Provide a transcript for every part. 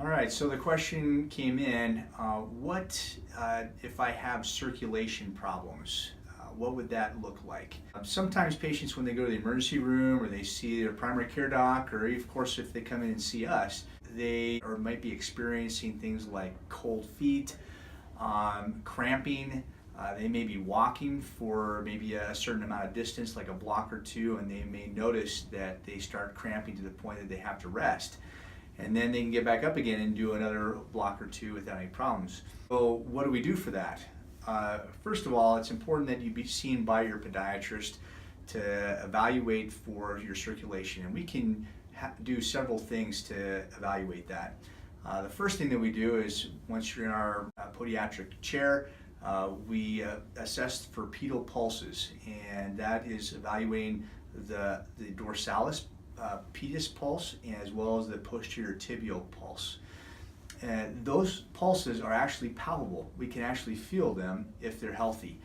All right, so the question came in, what if I have circulation problems? What would that look like? Sometimes patients, when they go to the emergency room or they see their primary care doc, or of course if they come in and see us, they might be experiencing things like cold feet, cramping. They may be walking for maybe a certain amount of distance, like a block or two, and they may notice that they start cramping to the point that they have to rest. And then they can get back up again and do another block or two without any problems. So what do we do for that? First of all, it's important that you be seen by your podiatrist to evaluate for your circulation, and we can do several things to evaluate that. The first thing that we do is, once you're in our podiatric chair, we assess for pedal pulses, and that is evaluating the dorsalis pedis pulse as well as the posterior tibial pulse. And those pulses are actually palpable. We can actually feel them if they're healthy.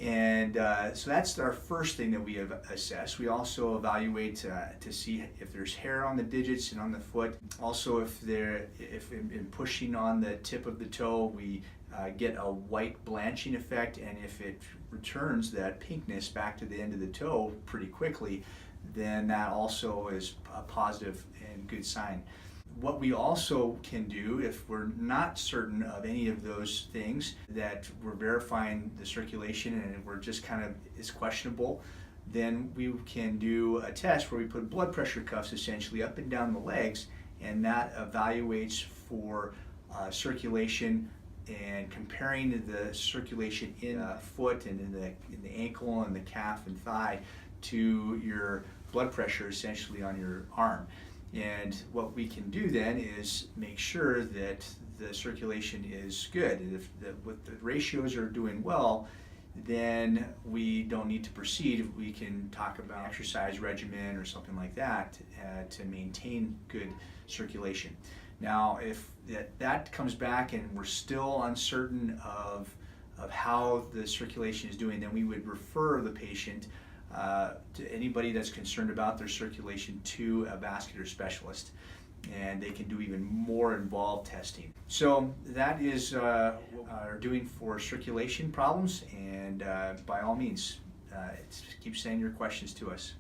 And so that's our first thing that we have assessed. We also evaluate to see if there's hair on the digits and on the foot. Also, if in pushing on the tip of the toe, we get a white blanching effect, and if it returns that pinkness back to the end of the toe pretty quickly, then that also is a positive and good sign. What we also can do, if we're not certain of any of those things, that we're verifying the circulation and we're just kind of, it's questionable, then we can do a test where we put blood pressure cuffs essentially up and down the legs, and that evaluates for circulation, and comparing the circulation in the foot and in the ankle and the calf and thigh to your blood pressure essentially on your arm. And what we can do then is make sure that the circulation is good. And if the ratios are doing well, then we don't need to proceed. We can talk about exercise regimen or something like that to maintain good circulation. Now, if that comes back and we're still uncertain of how the circulation is doing, then we would refer the patient to anybody that's concerned about their circulation to a vascular specialist, and they can do even more involved testing. So that is what we're doing for circulation problems, and by all means, keep sending your questions to us.